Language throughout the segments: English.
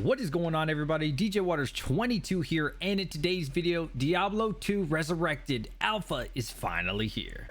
What is going on, everybody? DJ Waters 22 here, and in today's video, Diablo 2 Resurrected Alpha is finally here.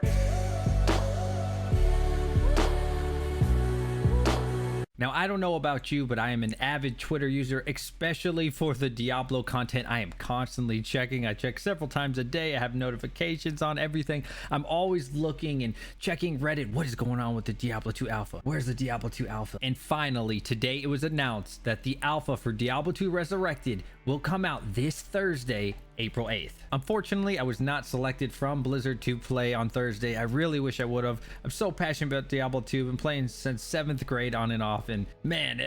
Now, I don't know about you, but I am an avid Twitter user, especially for the Diablo content. I am constantly checking. I check several times a day. I have notifications on everything. I'm always looking and checking Reddit. What is going on with the Diablo 2 Alpha? Where's the Diablo 2 Alpha? And finally, today it was announced that the Alpha for Diablo 2 Resurrected will come out this Thursday, April 8th. Unfortunately, I was not selected from Blizzard to play on Thursday. I really wish I would have. I'm so passionate about Diablo 2. Been playing since 7th grade on and off, and man,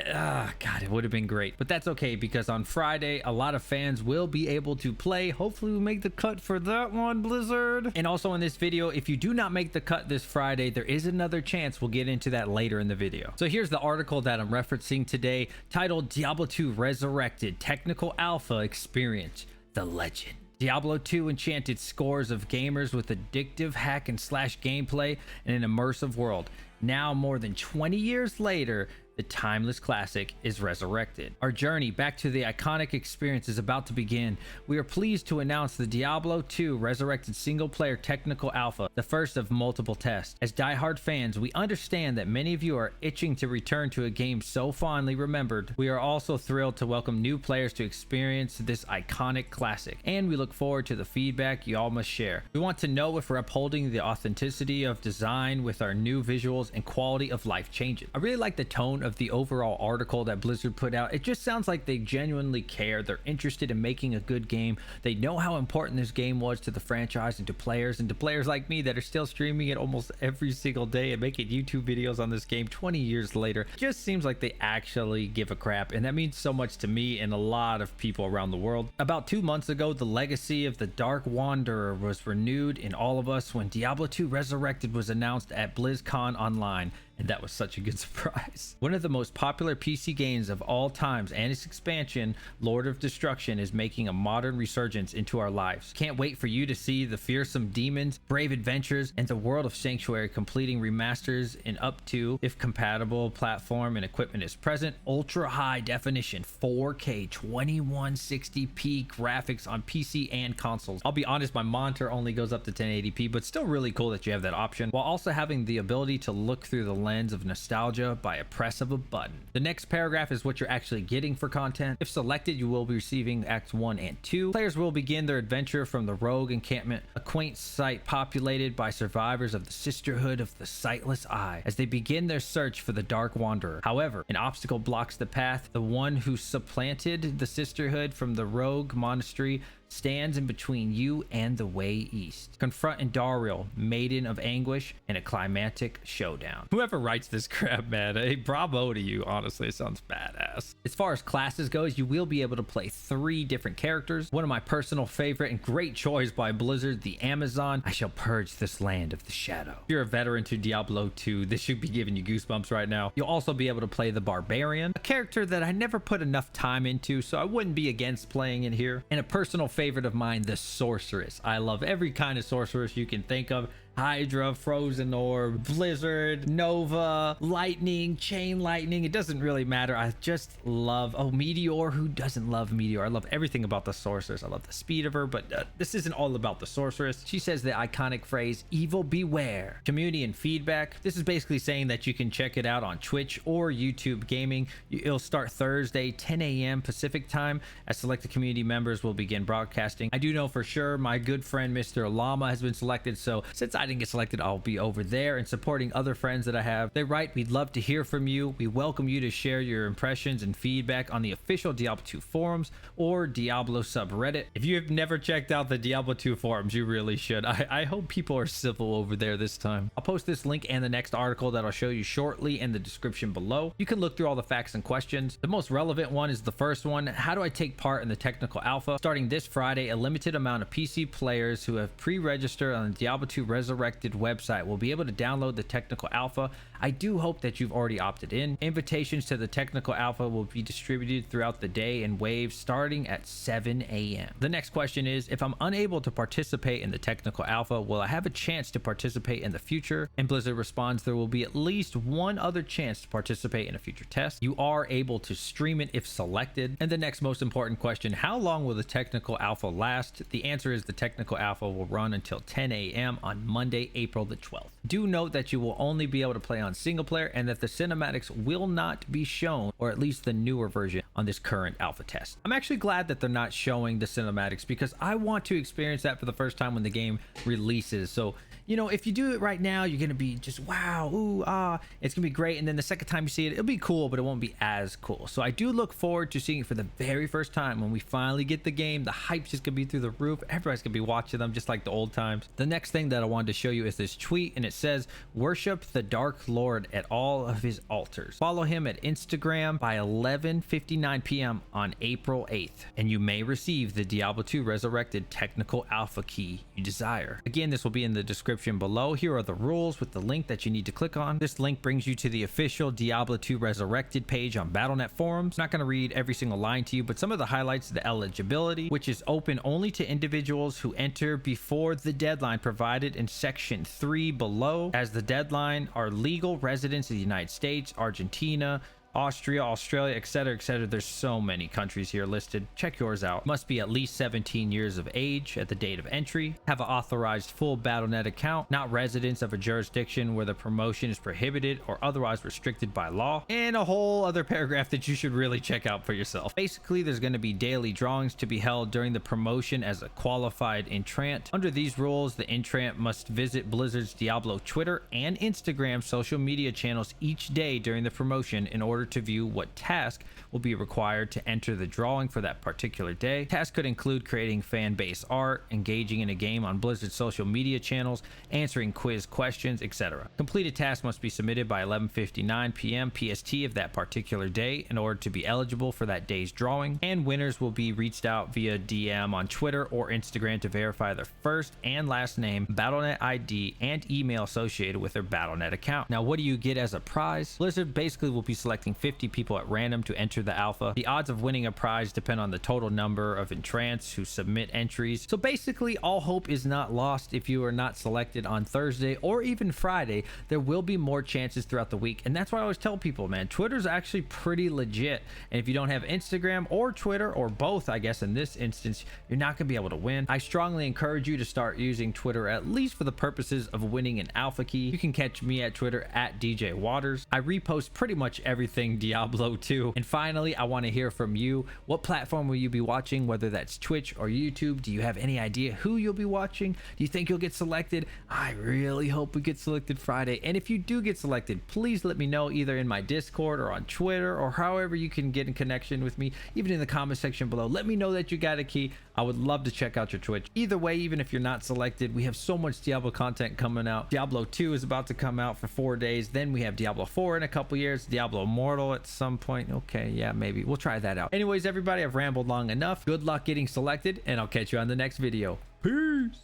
God, it would have been great. But that's okay, because on Friday, a lot of fans will be able to play. Hopefully we make the cut for that one, Blizzard. And also in this video, if you do not make the cut this Friday, there is another chance. We'll get into that later in the video. So here's the article that I'm referencing today, titled Diablo 2 Resurrected Technical Alpha Experience, the Legend. Diablo 2 enchanted scores of gamers with addictive hack and slash gameplay in an immersive world. Now, more than 20 years later, the timeless classic is resurrected. Our journey back to the iconic experience is about to begin. We are pleased to announce the Diablo 2 Resurrected single-player technical alpha, the first of multiple tests. As diehard fans, we understand that many of you are itching to return to a game so fondly remembered. We are also thrilled to welcome new players to experience this iconic classic, and we look forward to the feedback you all must share. We want to know if we're upholding the authenticity of design with our new visuals and quality of life changes. I really like the tone of the overall article that Blizzard put out. It just sounds like they genuinely care. They're interested in making a good game. They know how important this game was to the franchise and to players like me that are still streaming it almost every single day and making YouTube videos on this game 20 years later. It just seems like they actually give a crap, and that means so much to me and a lot of people around the world. About 2 months ago, the legacy of the Dark Wanderer was renewed in all of us when Diablo 2 Resurrected was announced at BlizzCon Online. And that was such a good surprise. One of the most popular PC games of all times and its expansion, Lord of Destruction, is making a modern resurgence into our lives. Can't wait for you to see the fearsome demons, brave adventures, and the world of Sanctuary completing remasters in up to, if compatible platform and equipment is present, ultra high definition 4K 2160p graphics on PC and consoles. I'll be honest, my monitor only goes up to 1080p, but still really cool that you have that option, while also having the ability to look through the lens of nostalgia by a press of a button. The next paragraph is what you're actually getting for content. If selected, you will be receiving Acts 1 and 2. Players will begin their adventure from the rogue encampment, a quaint site populated by survivors of the Sisterhood of the Sightless Eye, as they begin their search for the Dark Wanderer. However, an obstacle blocks the path. The one who supplanted the Sisterhood from the rogue monastery stands in between you and the way east. Confront Endariel, Maiden of Anguish, in a climactic showdown. Whoever writes this crap, man, hey, bravo to you. Honestly, it sounds badass. As far as classes goes, you will be able to play 3 different characters. One of my personal favorite and great choice by Blizzard, the Amazon. I shall purge this land of the shadow. If you're a veteran to Diablo 2, this should be giving you goosebumps right now. You'll also be able to play the Barbarian, a character that I never put enough time into, so I wouldn't be against playing it here. And a personal favorite of mine, the Sorceress. I love every kind of sorceress you can think of. Hydra, Frozen Orb, Blizzard, Nova, Lightning, Chain Lightning. It doesn't really matter. I just love, Meteor. Who doesn't love Meteor? I love everything about the Sorceress. I love the speed of her, but this isn't all about the Sorceress. She says the iconic phrase, "Evil beware." Community and feedback. This is basically saying that you can check it out on Twitch or YouTube Gaming. It'll start Thursday, 10 a.m. Pacific time, as selected community members will begin broadcasting. I do know for sure my good friend Mr. Llama has been selected, so since I didn't get selected, I'll be over there and supporting other friends that I have. They write, "We'd love to hear from you. We welcome you to share your impressions and feedback on the official Diablo 2 forums or Diablo subreddit." If you have never checked out the Diablo 2 forums, you really should. I hope people are civil over there this time. I'll post this link and the next article that I'll show you shortly in the description below. You can look through all the facts and questions. The most relevant one is the first one. How do I take part in the technical alpha? Starting this Friday, a limited amount of PC players who have pre-registered on the Diablo 2 Resurrected Resurrected website will be able to download the technical alpha. I do hope that you've already opted in. Invitations to the technical alpha will be distributed throughout the day in waves starting at 7 a.m. The next question is, if I'm unable to participate in the technical alpha, will I have a chance to participate in the future? And Blizzard responds, there will be at least one other chance to participate in a future test. You are able to stream it if selected. And the next most important question, how long will the technical alpha last? The answer is the technical alpha will run until 10 a.m. on Monday, April the 12th. Do note that you will only be able to play on single player and that the cinematics will not be shown, or at least the newer version, on this current alpha test. I'm actually glad that they're not showing the cinematics because I want to experience that for the first time when the game releases. So, you know, if you do it right now, you're going to be just, wow, ooh, ah, it's going to be great. And then the second time you see it, it'll be cool, but it won't be as cool. So I do look forward to seeing it for the very first time when we finally get the game. The hype's just going to be through the roof. Everybody's going to be watching them just like the old times. The next thing that I wanted to show you is this tweet, and it says, worship the Dark Lord at all of his altars. Follow him at Instagram by 11:59 p.m. on April 8th, and you may receive the Diablo 2 Resurrected technical alpha key you desire. Again, this will be in the description below. Here are the rules with the link that you need to click on. This link brings you to the official Diablo 2 Resurrected page on Battle.net forums. I'm not going to read every single line to you, but some of the highlights: the eligibility, which is open only to individuals who enter before the deadline provided in section 3 below. As the deadline are legal residents of the United States, Argentina, Austria, Australia, etc., etc. There's so many countries here listed. Check yours out. Must be at least 17 years of age at the date of entry. Have an authorized full Battle.net account. Not residents of a jurisdiction where the promotion is prohibited or otherwise restricted by law. And a whole other paragraph that you should really check out for yourself. Basically, there's going to be daily drawings to be held during the promotion as a qualified entrant. Under these rules, the entrant must visit Blizzard's Diablo Twitter and Instagram social media channels each day during the promotion in order to view what task will be required to enter the drawing for that particular day. Tasks could include creating fan base art, engaging in a game on Blizzard's social media channels, answering quiz questions, etc. Completed tasks must be submitted by 11:59 p.m. PST of that particular day in order to be eligible for that day's drawing, and winners will be reached out via DM on Twitter or Instagram to verify their first and last name, Battle.net ID, and email associated with their Battle.net account. Now, what do you get as a prize? Blizzard basically will be selecting 50 people at random to enter the alpha. The odds of winning a prize depend on the total number of entrants who submit entries. So basically, all hope is not lost if you are not selected on Thursday or even Friday. There will be more chances throughout the week, and that's why I always tell people, man, Twitter's actually pretty legit. And if you don't have Instagram or Twitter, or both, I guess in this instance, you're not gonna be able to win. I strongly encourage you to start using Twitter, at least for the purposes of winning an alpha key. You can catch me at Twitter at DJ Waters. I repost pretty much everything Diablo 2. And finally, I want to hear from you. What platform will you be watching, whether that's Twitch or YouTube? Do you have any idea who you'll be watching? Do you think you'll get selected? I really hope we get selected Friday. And if you do get selected, please let me know either in my Discord or on Twitter, or however you can get in connection with me, even in the comment section below. Let me know that you got a key. I would love to check out your Twitch. Either way, even if you're not selected, we have so much Diablo content coming out. Diablo 2 is about to come out for 4 days. Then we have Diablo 4 in a couple years, Diablo Immortal at some point. Okay, yeah, maybe we'll try that out. Anyways, everybody, I've rambled long enough. Good luck getting selected, and I'll catch you on the next video. Peace.